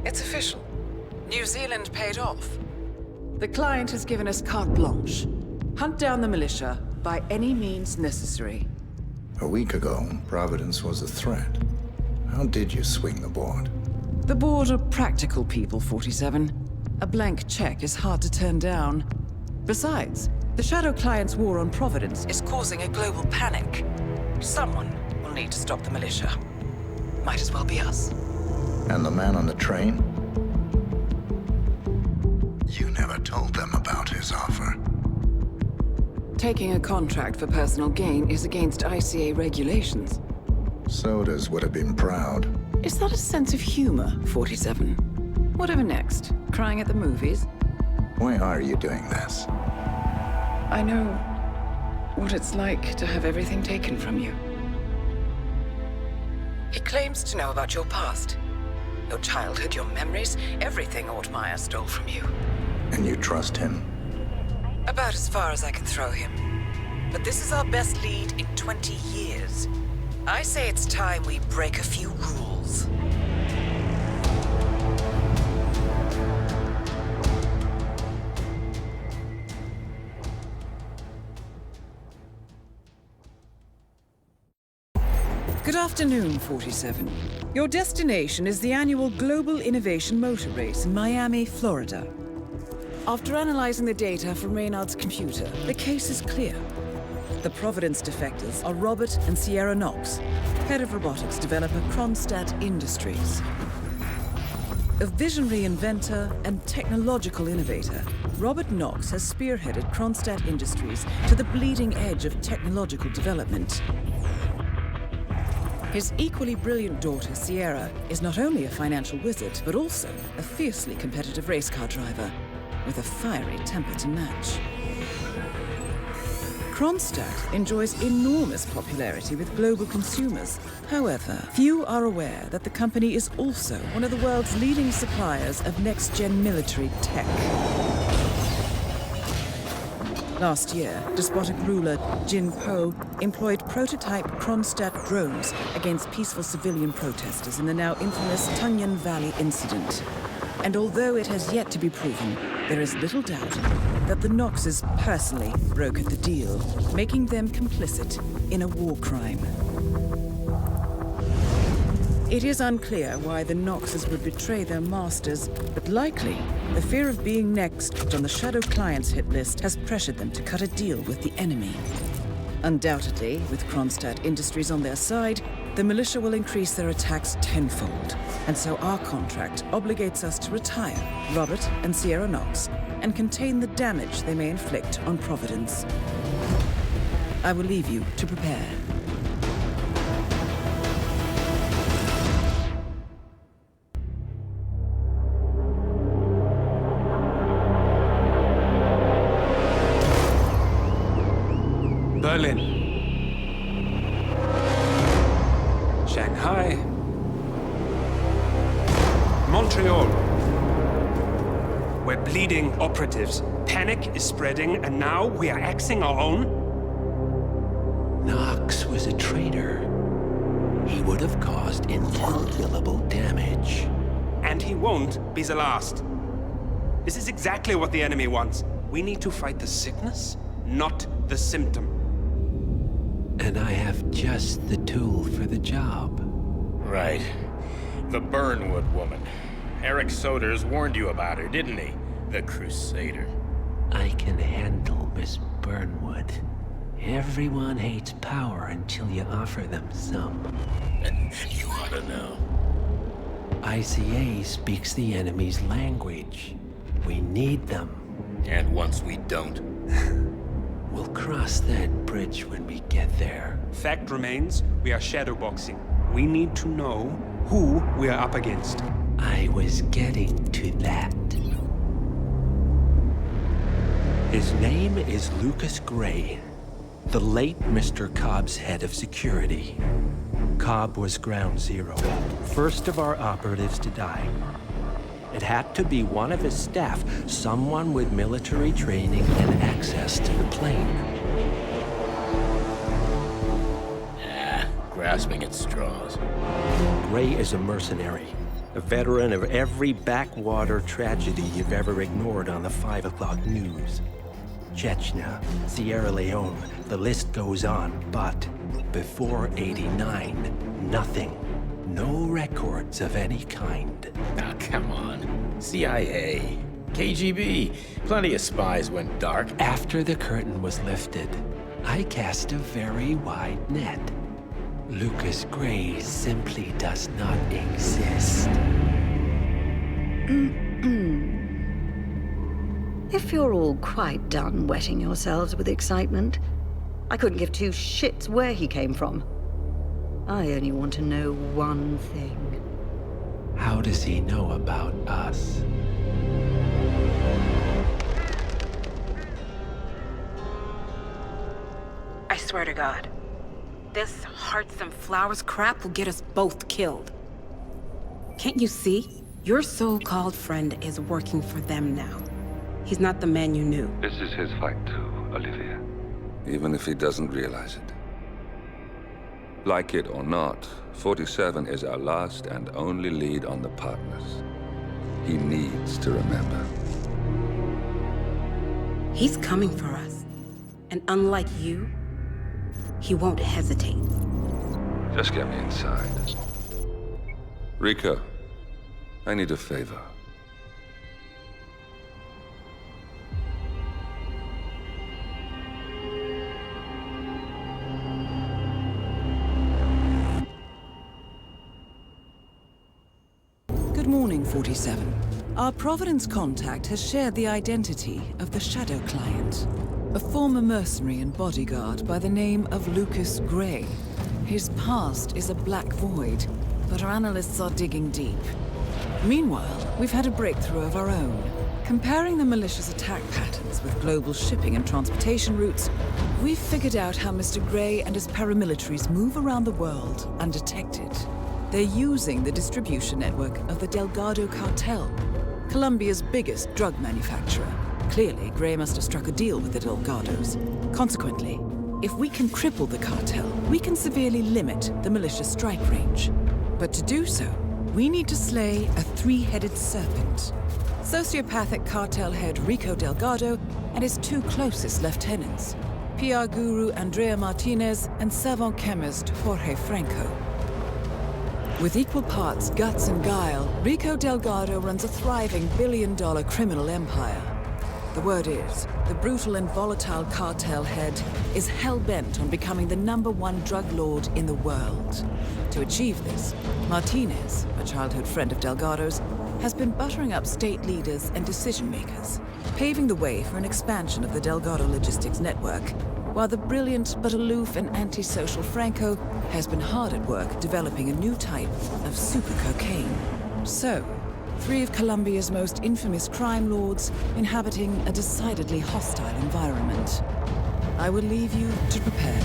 It's official. New Zealand paid off. The client has given us carte blanche. Hunt down the militia by any means necessary. A week ago, Providence was a threat. How did you swing the board? The board are practical people, 47. A blank check is hard to turn down. Besides, the Shadow Client's war on Providence is causing a global panic. Someone will need to stop the militia. Might as well be us. And the man on the train? You never told them about his offer. Taking a contract for personal gain is against ICA regulations. Sodas would have been proud. Is that a sense of humor, 47? Whatever next? Crying at the movies? Why are you doing this? I know what it's like to have everything taken from you. He claims to know about your past. Your childhood, your memories, everything Ortmeyer stole from you. And you trust him? About as far as I can throw him. But this is our best lead in 20 years. I say it's time we break a few rules. Good afternoon, 47. Your destination is the annual Global Innovation Motor Race in Miami, Florida. After analyzing the data from Reynard's computer, the case is clear. The Providence defectors are Robert and Sierra Knox, head of robotics developer Kronstadt Industries. A visionary inventor and technological innovator, Robert Knox has spearheaded Kronstadt Industries to the bleeding edge of technological development. His equally brilliant daughter, Sierra, is not only a financial wizard, but also a fiercely competitive race car driver, with a fiery temper to match. Kronstadt enjoys enormous popularity with global consumers. However, few are aware that the company is also one of the world's leading suppliers of next-gen military tech. Last year, despotic ruler Jin Po employed prototype Kronstadt drones against peaceful civilian protesters in the now infamous Tunyon Valley incident. And although it has yet to be proven, there is little doubt that the Knoxes personally brokered the deal, making them complicit in a war crime. It is unclear why the Knoxes would betray their masters, but likely the fear of being next on the Shadow Client's hit list has pressured them to cut a deal with the enemy. Undoubtedly, with Kronstadt Industries on their side, the militia will increase their attacks tenfold, and so our contract obligates us to retire Robert and Sierra Knox and contain the damage they may inflict on Providence. I will leave you to prepare. Berlin, Shanghai, Montreal. We're bleeding operatives. Panic is spreading, and now we are axing our own? Knox was a traitor. He would have caused incalculable damage. And he won't be the last. This is exactly what the enemy wants. We need to fight the sickness, not the symptom. And I have just the tool for the job. Right. The Burnwood woman. Eric Soders warned you about her, didn't he? The Crusader. I can handle Miss Burnwood. Everyone hates power until you offer them some. And you ought to know. ICA speaks the enemy's language. We need them. And once we don't? We'll cross that bridge when we get there. Fact remains, we are shadowboxing. We need to know who we are up against. I was getting to that. His name is Lucas Gray, the late Mr. Cobb's head of security. Cobb was ground zero, first of our operatives to die. It had to be one of his staff, someone with military training and access to the plane. Grasping at straws. Gray is a mercenary. A veteran of every backwater tragedy you've ever ignored on the 5 o'clock news. Chechnya, Sierra Leone, the list goes on. But before '89, nothing. No records of any kind. Ah, come on. CIA, KGB, plenty of spies went dark. After the curtain was lifted, I cast a very wide net. Lucas Gray simply does not exist. If you're all quite done wetting yourselves with excitement, I couldn't give two shits where he came from. I only want to know one thing. How does he know about us? I swear to God, this hearts and flowers crap will get us both killed. Can't you see? Your so-called friend is working for them now. He's not the man you knew. This is his fight too, Olivia. Even if he doesn't realize it. Like it or not, 47 is our last and only lead on the partners. He needs to remember. He's coming for us. And unlike you, he won't hesitate. Just get me inside. Rico, I need a favor. Good morning, 47. Our Providence contact has shared the identity of the Shadow Client, a former mercenary and bodyguard by the name of Lucas Gray. His past is a black void, but our analysts are digging deep. Meanwhile, we've had a breakthrough of our own. Comparing the malicious attack patterns with global shipping and transportation routes, we've figured out how Mr. Gray and his paramilitaries move around the world undetected. They're using the distribution network of the Delgado cartel, Colombia's biggest drug manufacturer. Clearly, Gray must have struck a deal with the Delgados. Consequently, if we can cripple the cartel, we can severely limit the malicious strike range. But to do so, we need to slay a three-headed serpent. Sociopathic cartel head Rico Delgado and his two closest lieutenants, PR guru Andrea Martinez and savant chemist Jorge Franco. With equal parts guts and guile, Rico Delgado runs a thriving billion-dollar criminal empire. The word is, the brutal and volatile cartel head is hell-bent on becoming the #1 drug lord in the world. To achieve this, Martinez, a childhood friend of Delgado's, has been buttering up state leaders and decision-makers, paving the way for an expansion of the Delgado logistics network, while the brilliant but aloof and antisocial Franco has been hard at work developing a new type of super cocaine. So, three of Colombia's most infamous crime lords inhabiting a decidedly hostile environment. I will leave you to prepare.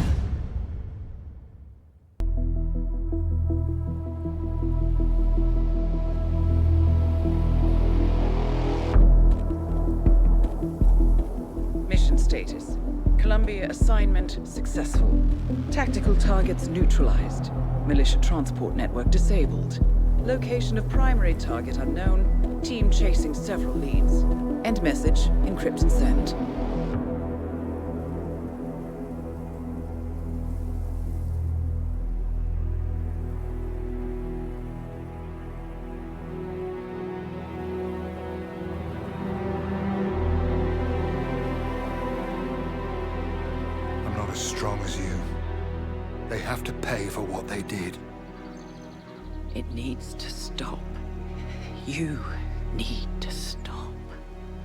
Mission status. Columbia assignment successful. Tactical targets neutralized. Militia transport network disabled. Location of primary target unknown. Team chasing several leads. End message, encrypt and send. I'm not as strong as you. They have to pay for what they did. It needs to stop. You need to stop.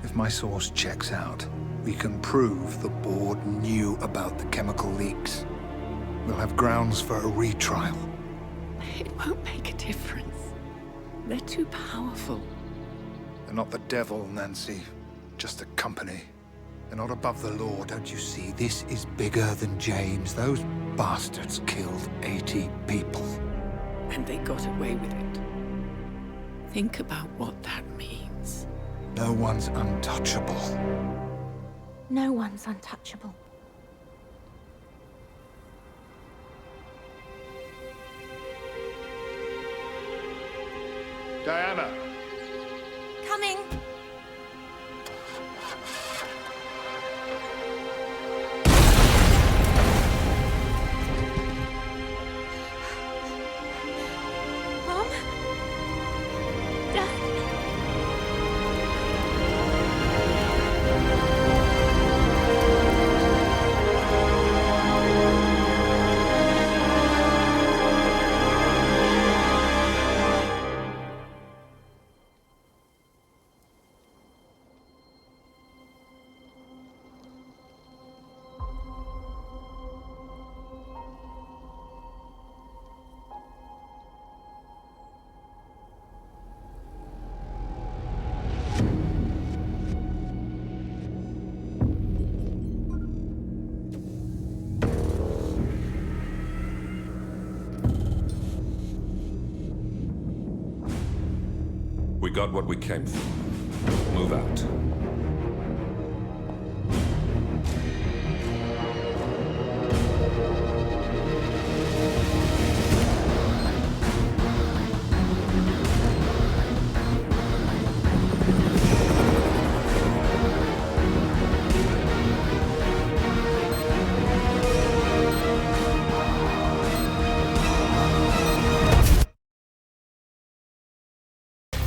If my source checks out, we can prove the board knew about the chemical leaks. We'll have grounds for a retrial. It won't make a difference. They're too powerful. They're not the devil, Nancy. Just a company. They're not above the law, don't you see? This is bigger than James. Those bastards killed 80 people. And they got away with it. Think about what that means. No one's untouchable. No one's untouchable. Diana! Coming! Mom? Dad? We got what we came for. Move out.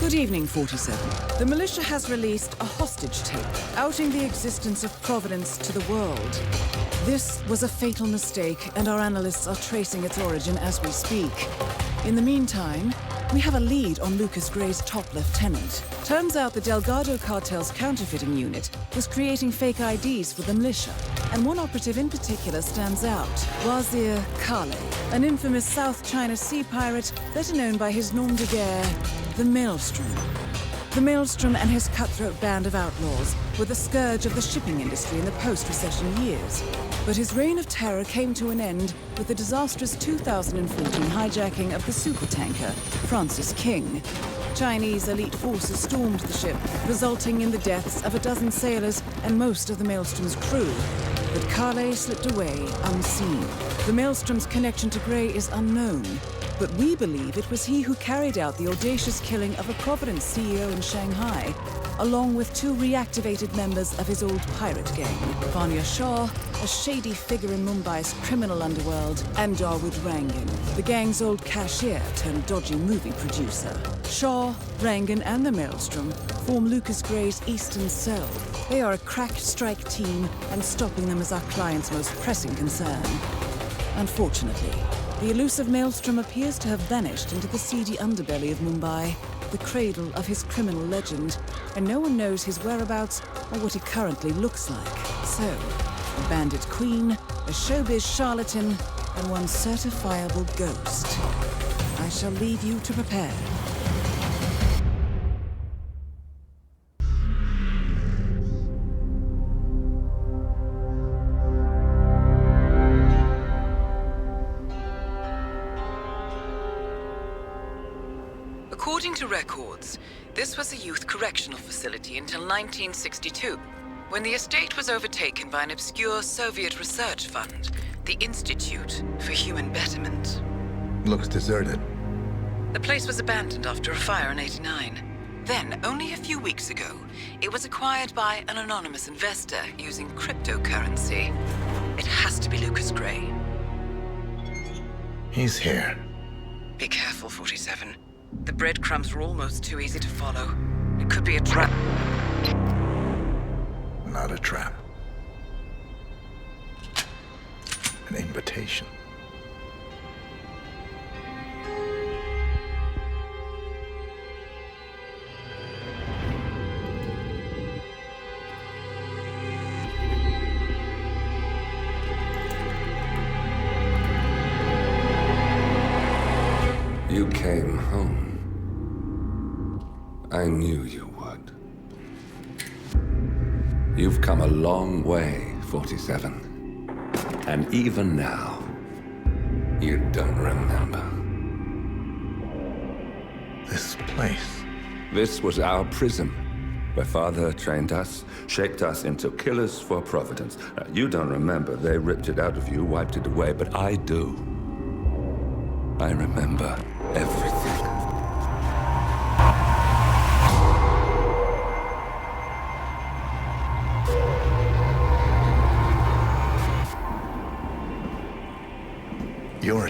Good evening, 47. The militia has released a hostage tape, outing the existence of Providence to the world. This was a fatal mistake, and our analysts are tracing its origin as we speak. In the meantime, we have a lead on Lucas Gray's top lieutenant. Turns out the Delgado cartel's counterfeiting unit was creating fake IDs for the militia, and one operative in particular stands out, Wazir Kale, an infamous South China Sea pirate better known by his nom de guerre, the Maelstrom. The Maelstrom and his cutthroat band of outlaws were the scourge of the shipping industry in the post-recession years. But his reign of terror came to an end with the disastrous 2014 hijacking of the supertanker, Francis King. Chinese elite forces stormed the ship, resulting in the deaths of a dozen sailors and most of the Maelstrom's crew. But Kale slipped away unseen. The Maelstrom's connection to Gray is unknown, but we believe it was he who carried out the audacious killing of a Providence CEO in Shanghai, along with two reactivated members of his old pirate gang, Vanya Shah, a shady figure in Mumbai's criminal underworld, and Dawood Rangan, the gang's old cashier turned dodgy movie producer. Shah, Rangan, and the Maelstrom form Lucas Gray's Eastern Cell. They are a crack strike team, and stopping them is our client's most pressing concern. Unfortunately, the elusive Maelstrom appears to have vanished into the seedy underbelly of Mumbai, the cradle of his criminal legend, and no one knows his whereabouts or what he currently looks like. So, a bandit queen, a showbiz charlatan, and one certifiable ghost. I shall leave you to prepare. According to records, this was a youth correctional facility until 1962, when the estate was overtaken by an obscure Soviet research fund, the Institute for Human Betterment. Looks deserted. The place was abandoned after a fire in '89. Then, only a few weeks ago, it was acquired by an anonymous investor using cryptocurrency. It has to be Lucas Gray. He's here. Be careful, 47. The breadcrumbs were almost too easy to follow. It could be a trap. Not a trap. An invitation. You came home. I knew you would. You've come a long way, 47. And even now, you don't remember. This place. This was our prison, where Father trained us, shaped us into killers for Providence. You don't remember. They ripped it out of you, wiped it away, but I do. I remember everything.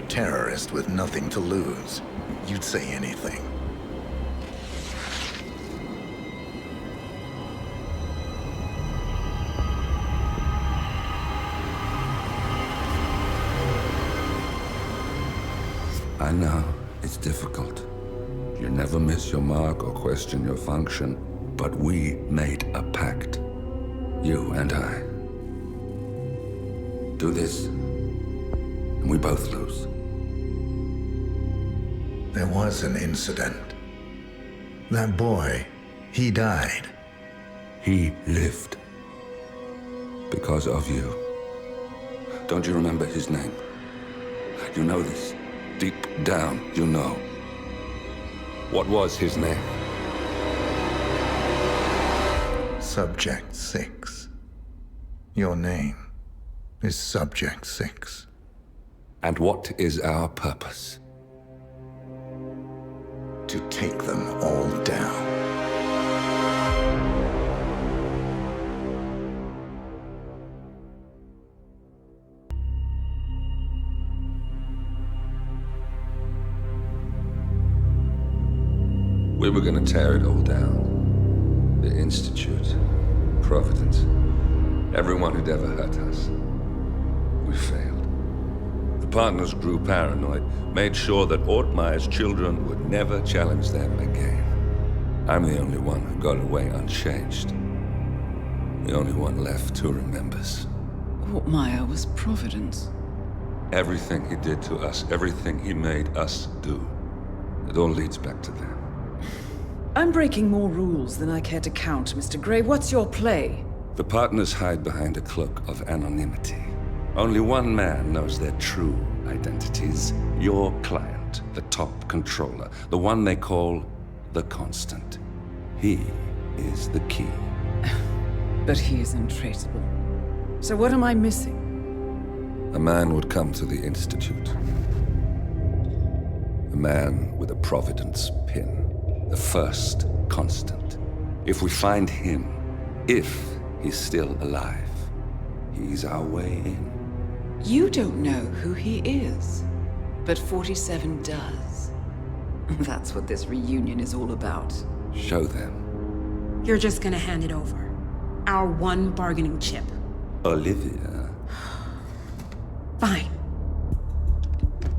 terrorist with nothing to lose, you'd say anything. I know, it's difficult. You never miss your mark or question your function, but we made a pact. You and I. Do this, and we both lose. There was an incident. That boy, he died. He lived. Because of you. Don't you remember his name? You know this. Deep down, you know. What was his name? Subject 6. Your name is Subject 6. And what is our purpose? To take them all down. We were gonna tear it all down. The Institute, Providence, everyone who'd ever hurt us. We failed. The partners grew paranoid, made sure that Ortmeyer's children would never challenge them again. I'm the only one who got away unchanged. The only one left who remembers. Ortmeyer was Providence. Everything he did to us, everything he made us do, it all leads back to them. I'm breaking more rules than I care to count, Mr. Grey. What's your play? The partners hide behind a cloak of anonymity. Only one man knows their true identities. Your client, the top controller, the one they call the Constant. He is the key. But he is untraceable. So what am I missing? A man would come to the Institute. A man with a Providence pin. The first Constant. If we find him, if he's still alive, he's our way in. You don't know who he is, but 47 does. That's what this reunion is all about. Show them. You're just gonna hand it over. Our one bargaining chip. Olivia. Fine.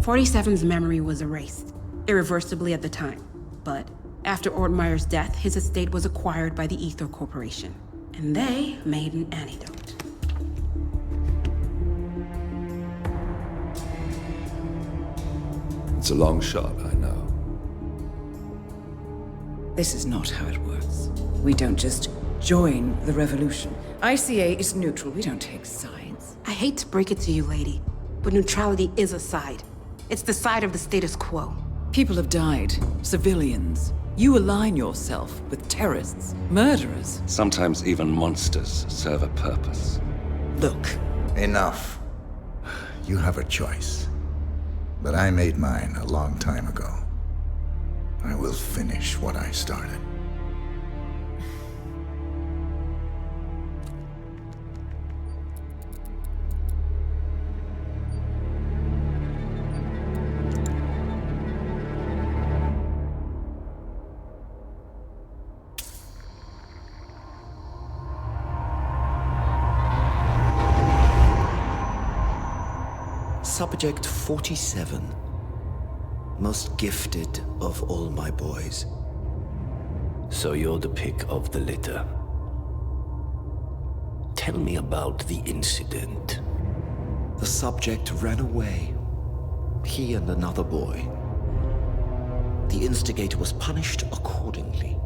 47's memory was erased, irreversibly at the time. But after Ortmeyer's death, his estate was acquired by the Ether Corporation. And they made an antidote. It's a long shot, I know. This is not how it works. We don't just join the revolution. ICA is neutral. We don't take sides. I hate to break it to you, lady, but neutrality is a side. It's the side of the status quo. People have died. Civilians. You align yourself with terrorists, murderers. Sometimes even monsters serve a purpose. Look. Enough. You have a choice. But I made mine a long time ago. I will finish what I started. Subject 47. Most gifted of all my boys. So you're the pick of the litter. Tell me about the incident. The subject ran away. He and another boy. The instigator was punished accordingly.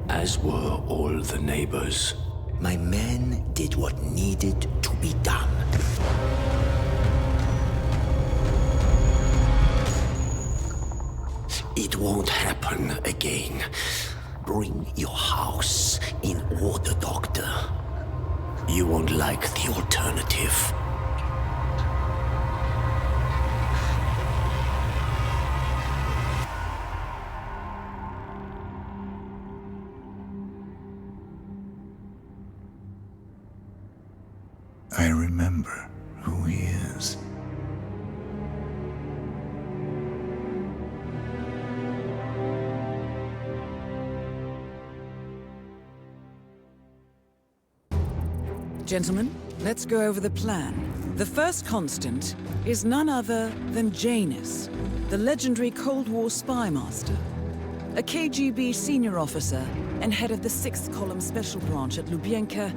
As were all the neighbors. My men did what needed to be done. It won't happen again. Bring your house in order, Doctor. You won't like the alternative. I remember who he is. Gentlemen, let's go over the plan. The first constant is none other than Janus, the legendary Cold War spy master. A KGB senior officer and head of the 6th Column Special Branch at Lubyanka,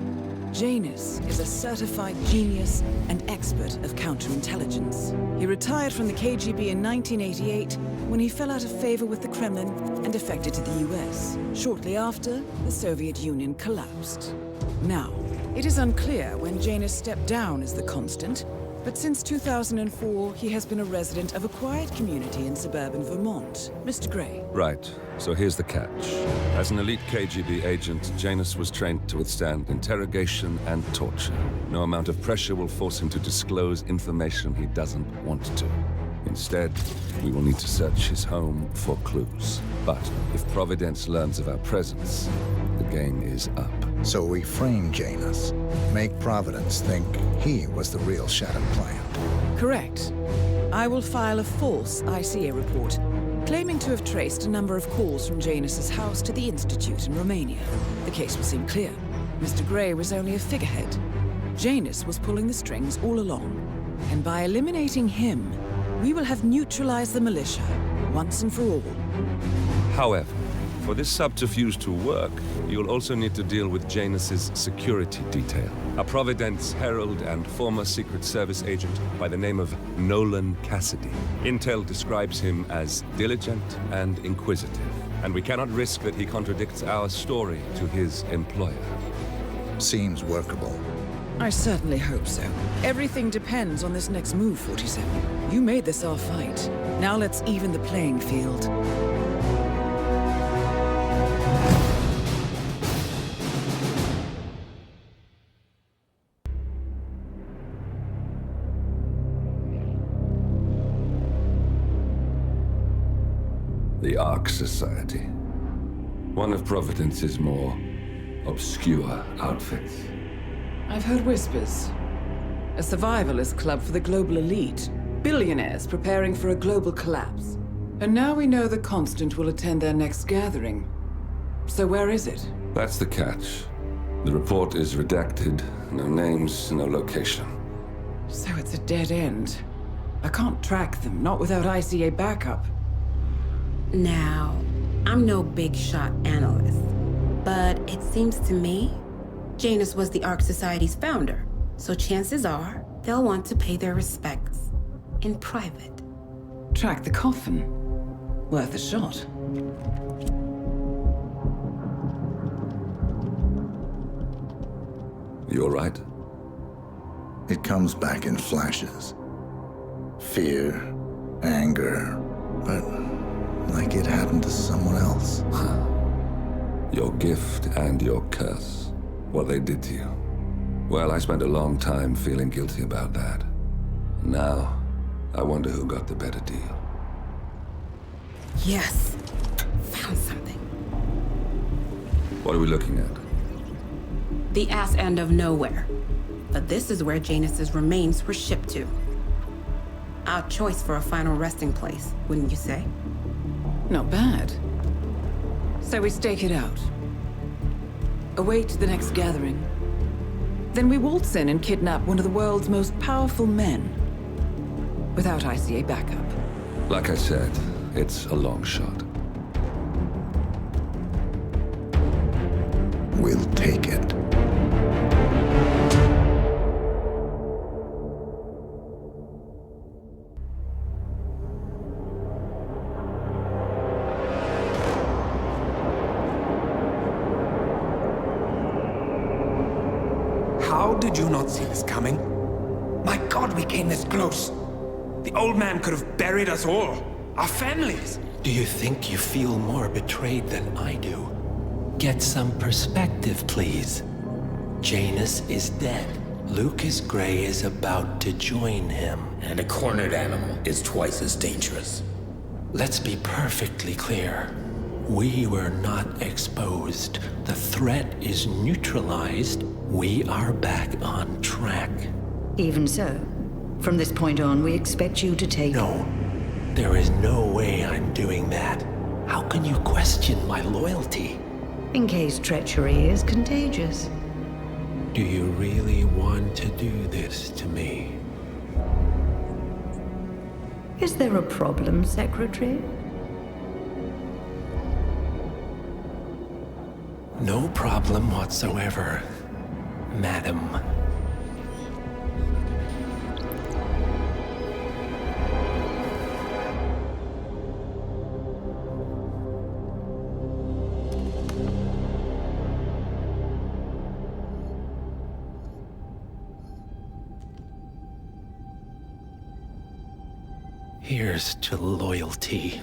Janus is a certified genius and expert of counterintelligence. He retired from the KGB in 1988 when he fell out of favor with the Kremlin and defected to the US. Shortly after, the Soviet Union collapsed. Now, it is unclear when Janus stepped down as the constant, but since 2004, he has been a resident of a quiet community in suburban Vermont. Mr. Gray. Right. So here's the catch. As an elite KGB agent, Janus was trained to withstand interrogation and torture. No amount of pressure will force him to disclose information he doesn't want to. Instead, we will need to search his home for clues. But if Providence learns of our presence, the game is up. So we frame Janus, make Providence think he was the real Shattered client. Correct. I will file a false ICA report, claiming to have traced a number of calls from Janus's house to the Institute in Romania. The case will seem clear. Mr. Gray was only a figurehead. Janus was pulling the strings all along. And by eliminating him, we will have neutralized the militia, once and for all. However, for this subterfuge to work, you'll also need to deal with Janus's security detail. A Providence herald and former Secret Service agent by the name of Nolan Cassidy. Intel describes him as diligent and inquisitive, and we cannot risk that he contradicts our story to his employer. Seems workable. I certainly hope so. Everything depends on this next move, 47. You made this our fight. Now let's even the playing field. The Ark Society. One of Providence's more obscure outfits. I've heard whispers. A survivalist club for the global elite. Billionaires preparing for a global collapse. And now we know the Constant will attend their next gathering. So where is it? That's the catch. The report is redacted. No names, no location. So it's a dead end. I can't track them, not without ICA backup. Now, I'm no big shot analyst, but it seems to me Janus was the Ark Society's founder, so chances are they'll want to pay their respects in private. Track the coffin. Worth a shot. You all right? It comes back in flashes. Fear, anger, but like it happened to someone else. Your gift and your curse. What they did to you. Well, I spent a long time feeling guilty about that. Now, I wonder who got the better deal. Yes. Found something. What are we looking at? The ass end of nowhere. But this is where Janus's remains were shipped to. Our choice for a final resting place, wouldn't you say? Not bad. So we stake it out. Await the next gathering. Then we waltz in and kidnap one of the world's most powerful men. Without ICA backup. Like I said, it's a long shot. We'll take it. How did you not see this coming? My God, we came this close. The old man could have buried us all. Our families. Do you think you feel more betrayed than I do? Get some perspective, please. Janus is dead. Lucas Gray is about to join him. And a cornered animal is twice as dangerous. Let's be perfectly clear. We were not exposed. The threat is neutralized. We are back on track. Even so, from this point on, we expect you to take... No. There is no way I'm doing that. How can you question my loyalty? In case treachery is contagious. Do you really want to do this to me? Is there a problem, Secretary? No problem whatsoever, madam. Here's to loyalty.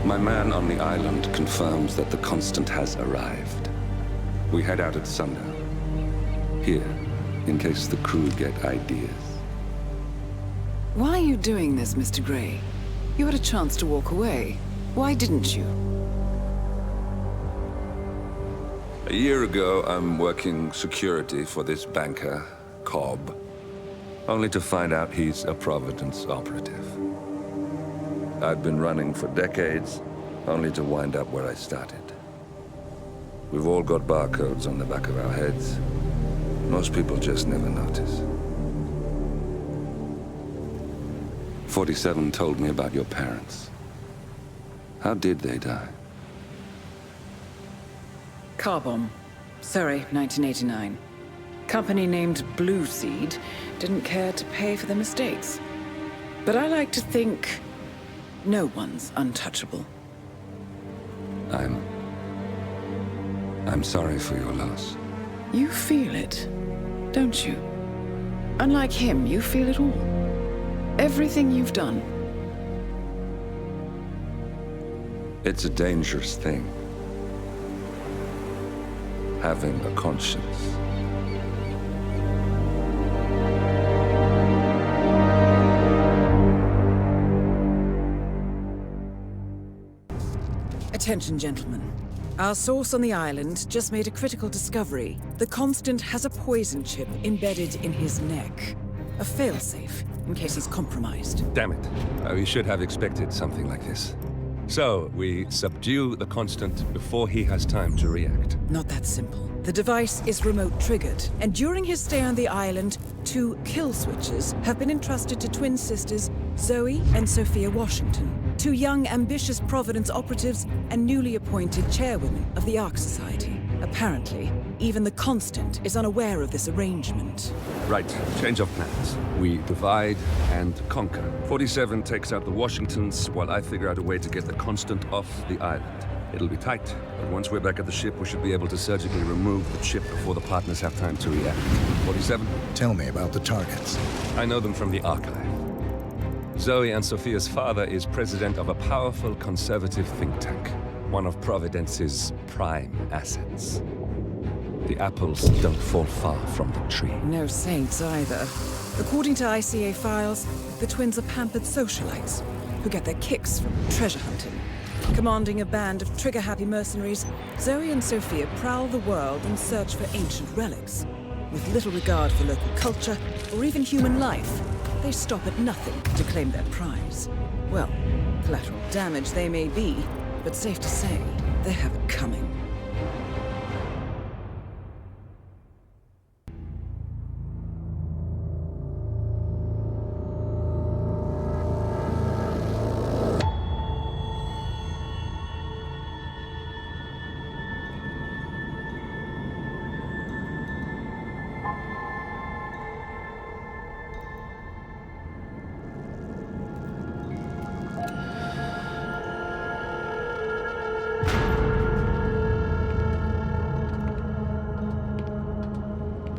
My man on the island confirms that the Constant has arrived. We head out at sundown. Here, in case the crew get ideas. Why are you doing this, Mr. Gray? You had a chance to walk away. Why didn't you? A year ago, I'm working security for this banker, Cobb, only to find out he's a Providence operative. I've been running for decades, only to wind up where I started. We've all got barcodes on the back of our heads. Most people just never notice. 47 told me about your parents. How did they die? Car bomb. Surrey, 1989. Company named Blue Seed didn't care to pay for the mistakes. But I like to think no one's untouchable. I'm sorry for your loss. You feel it, don't you? Unlike him, you feel it all. Everything you've done. It's a dangerous thing. Having a conscience. Attention, gentlemen. Our source on the island just made a critical discovery. The Constant has a poison chip embedded in his neck. A failsafe, in case he's compromised. Damn it. We should have expected something like this. So, we subdue the Constant before he has time to react. Not that simple. The device is remote triggered, and during his stay on the island, 2 kill switches have been entrusted to twin sisters Zoe and Sophia Washington, 2 young, ambitious Providence operatives and newly appointed chairwomen of the Ark Society. Apparently, even the Constant is unaware of this arrangement. Right, change of plans. We divide and conquer. 47 takes out the Washingtons, while I figure out a way to get the Constant off the island. It'll be tight, but once we're back at the ship, we should be able to surgically remove the chip before the partners have time to react. 47? Tell me about the targets. I know them from the archive. Zoe and Sophia's father is president of a powerful conservative think tank, one of Providence's prime assets. The apples don't fall far from the tree. No saints either. According to ICA files, the twins are pampered socialites who get their kicks from treasure hunting. Commanding a band of trigger-happy mercenaries, Zoe and Sophia prowl the world in search for ancient relics. With little regard for local culture or even human life, they stop at nothing to claim their prize. Well, collateral damage they may be, but safe to say, they have it coming.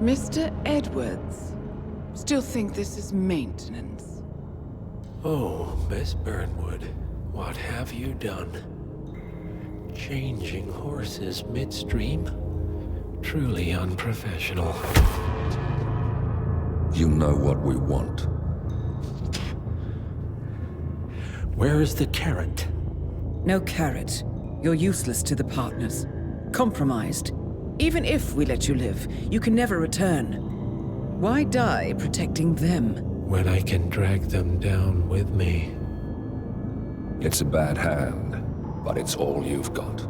Mr. Edwards, still think this is maintenance? Oh, Miss Burnwood, what have you done? Changing horses midstream? Truly unprofessional. You know what we want. Where is the carrot? No carrot. You're useless to the partners. Compromised. Even if we let you live, you can never return. Why die protecting them? When I can drag them down with me. It's a bad hand, but it's all you've got.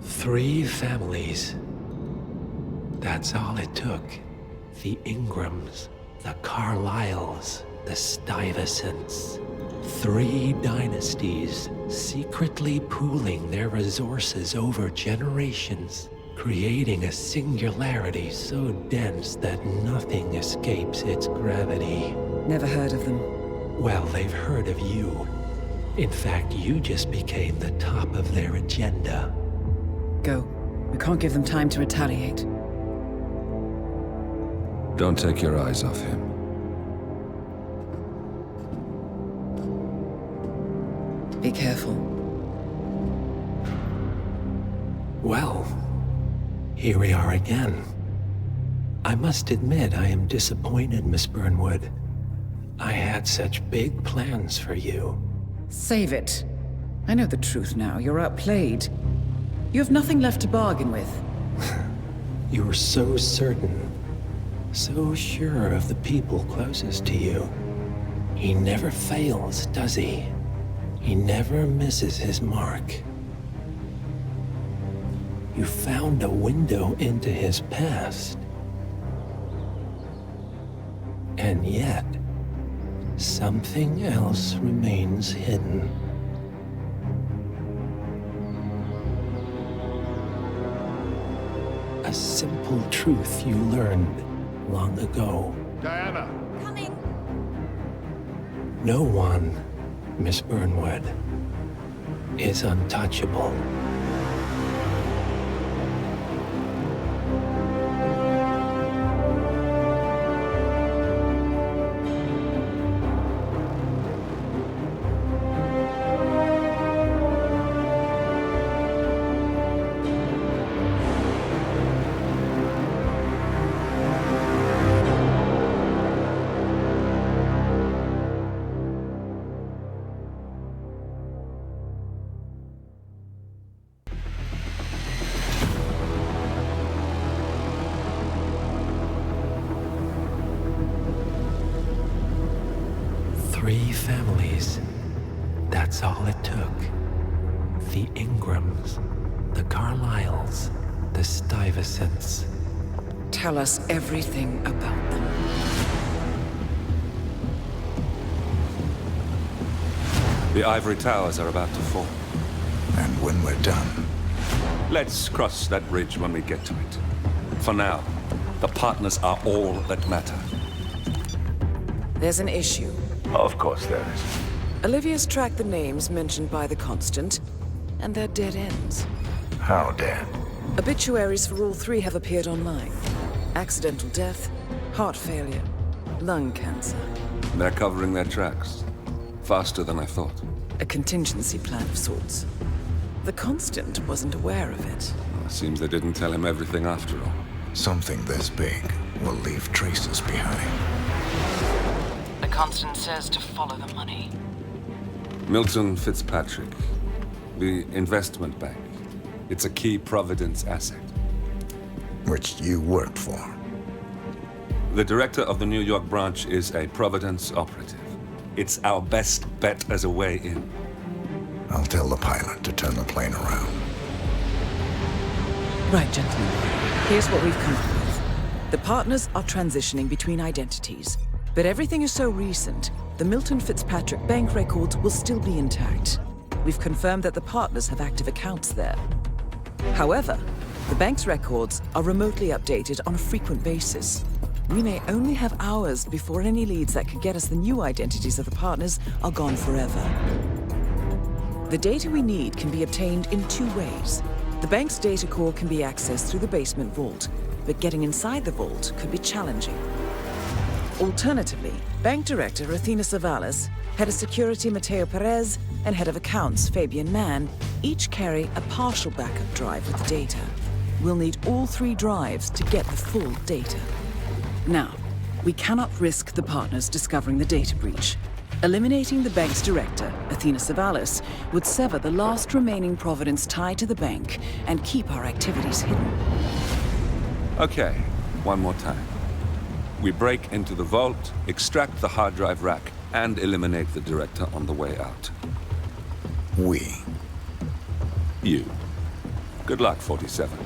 Three families. That's all it took. The Ingrams, the Carlyles, the Stuyvesants. 3 dynasties secretly pooling their resources over generations, creating a singularity so dense that nothing escapes its gravity. Never heard of them. Well, they've heard of you. In fact, you just became the top of their agenda. Go. We can't give them time to retaliate. Don't take your eyes off him. Be careful. Well, here we are again. I must admit I am disappointed, Miss Burnwood. I had such big plans for you. Save it. I know the truth now. You're outplayed. You have nothing left to bargain with. You were so certain, so sure of the people closest to you. He never fails, does he? He never misses his mark. You found a window into his past. And yet, something else remains hidden. A simple truth you learned long ago. Diana! Coming! No one, Miss Burnwood, is untouchable. Three families. That's all it took. The Ingrams, the Carlyles, the Stuyvesants. Tell us everything about them. The ivory towers are about to fall. And when we're done, Let's cross that bridge when we get to it. For now, the partners are all that matter. There's an issue. Of course there is. Olivia's tracked the names mentioned by the Constant, and they're dead ends. how dead? Obituaries for all 3 have appeared online. Accidental death, heart failure, lung cancer. They're covering their tracks. Faster than I thought. A contingency plan of sorts. The Constant wasn't aware of it. Seems they didn't tell him everything after all. Something this big will leave traces behind. The Constant says to follow the money. Milton Fitzpatrick. The investment bank. It's a key Providence asset. Which you worked for. The director of the New York branch is a Providence operative. It's our best bet as a way in. I'll tell the pilot to turn the plane around. Right, gentlemen. Here's what we've come up with. The partners are transitioning between identities. But everything is so recent, the Milton Fitzpatrick bank records will still be intact. We've confirmed that the partners have active accounts there. However, the bank's records are remotely updated on a frequent basis. We may only have hours before any leads that could get us the new identities of the partners are gone forever. The data we need can be obtained in 2 ways. The bank's data core can be accessed through the basement vault, but getting inside the vault could be challenging. Alternatively, Bank Director Athena Savalas, Head of Security Mateo Perez, and Head of Accounts Fabian Mann each carry a partial backup drive with the data. We'll need all 3 drives to get the full data. Now, we cannot risk the partners discovering the data breach. Eliminating the bank's director, Athena Savalas, would sever the last remaining Providence tie to the bank and keep our activities hidden. Okay, one more time. We break into the vault, extract the hard drive rack, and eliminate the director on the way out. We. You. Good luck, 47.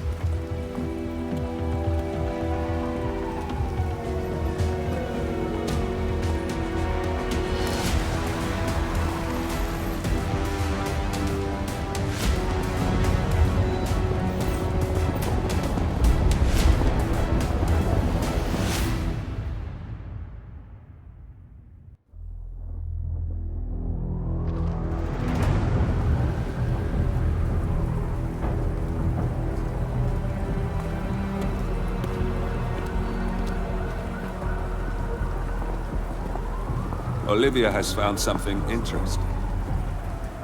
Olivia has found something interesting.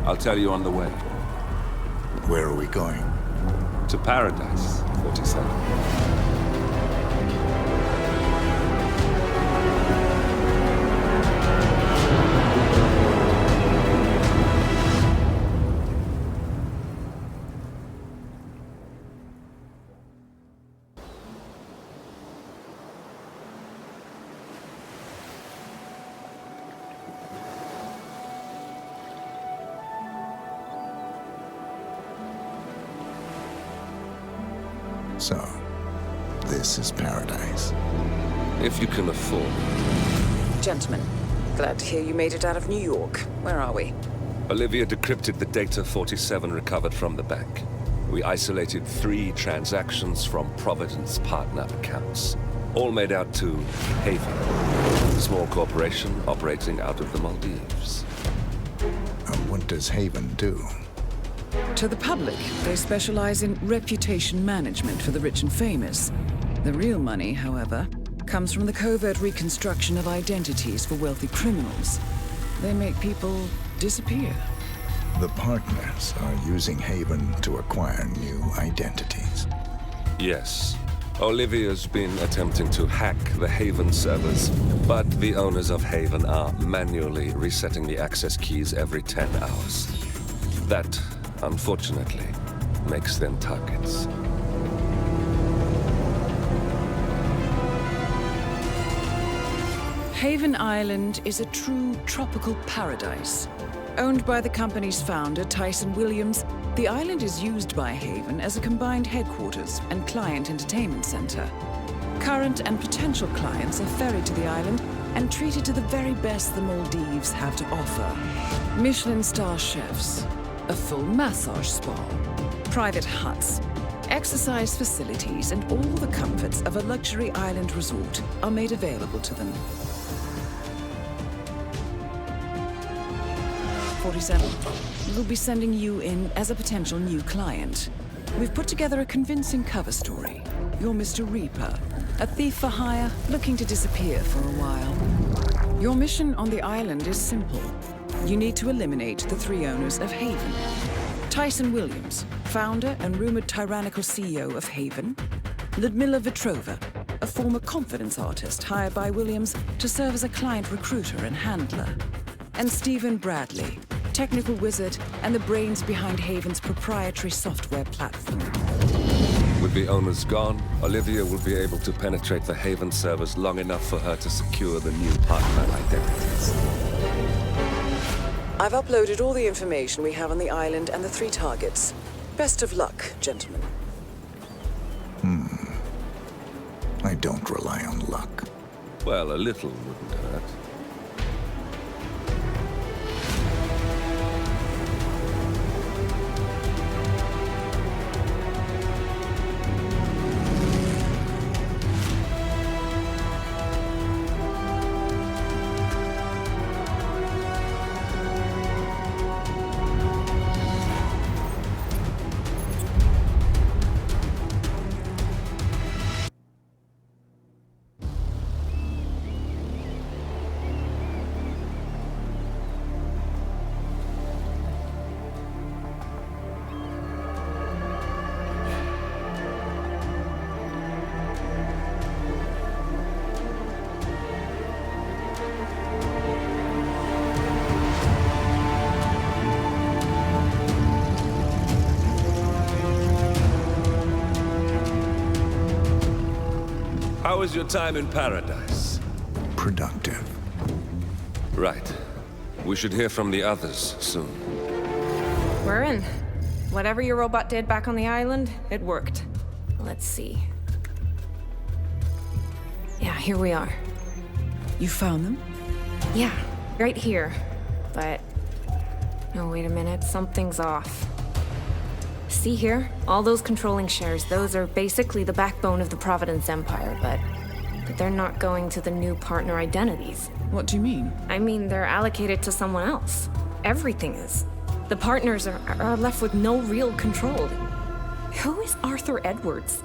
I'll tell you on the way. Where are we going? To paradise, 47. So, this is paradise. If you can afford it. Gentlemen, glad to hear you made it out of New York. Where are we? Olivia decrypted the data 47 recovered from the bank. We isolated 3 transactions from Providence partner accounts. All made out to Haven, a small corporation operating out of the Maldives. And what does Haven do? To the public, they specialize in reputation management for the rich and famous. The real money, however, comes from the covert reconstruction of identities for wealthy criminals. They make people disappear. The partners are using Haven to acquire new identities. Yes. Olivia's been attempting to hack the Haven servers, but the owners of Haven are manually resetting the access keys every 10 hours. That, unfortunately, makes them targets. Haven Island is a true tropical paradise. Owned by the company's founder, Tyson Williams, the island is used by Haven as a combined headquarters and client entertainment center. Current and potential clients are ferried to the island and treated to the very best the Maldives have to offer. Michelin star chefs, a full massage spa, private huts, exercise facilities, and all the comforts of a luxury island resort are made available to them. 47. We'll be sending you in as a potential new client. We've put together a convincing cover story. You're Mr. Reaper, a thief for hire looking to disappear for a while. Your mission on the island is simple. You need to eliminate the 3 owners of Haven. Tyson Williams, founder and rumored tyrannical CEO of Haven. Ludmila Vetrova, a former confidence artist hired by Williams to serve as a client recruiter and handler. And Stephen Bradley, technical wizard and the brains behind Haven's proprietary software platform. With the owners gone, Olivia will be able to penetrate the Haven servers long enough for her to secure the new partner identities. I've uploaded all the information we have on the island and the 3 targets. Best of luck, gentlemen. I don't rely on luck. Well, a little wouldn't hurt. How was your time in paradise? Productive. Right. We should hear from the others soon. We're in. Whatever your robot did back on the island, it worked. Let's see. Yeah, here we are. You found them? Yeah, right here. But... oh, wait a minute. Something's off. See here? All those controlling shares, those are basically the backbone of the Providence Empire, but they're not going to the new partner identities. What do you mean? I mean, they're allocated to someone else. Everything is. The partners are left with no real control. Who is Arthur Edwards?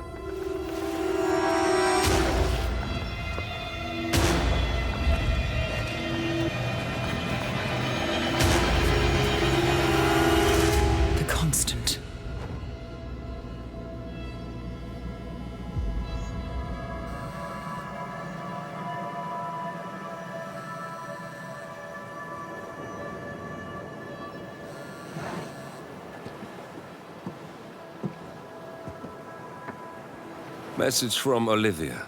The Constant. Message from Olivia.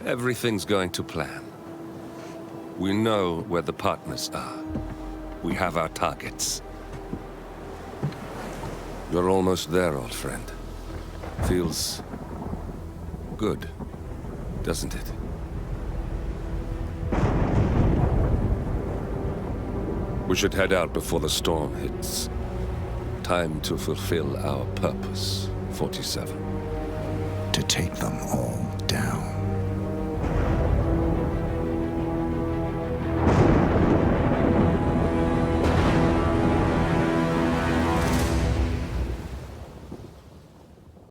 Everything's going to plan. We know where the partners are. We have our targets. You're almost there, old friend. Feels good, doesn't it? We should head out before the storm hits. Time to fulfill our purpose, 47. To take them all down.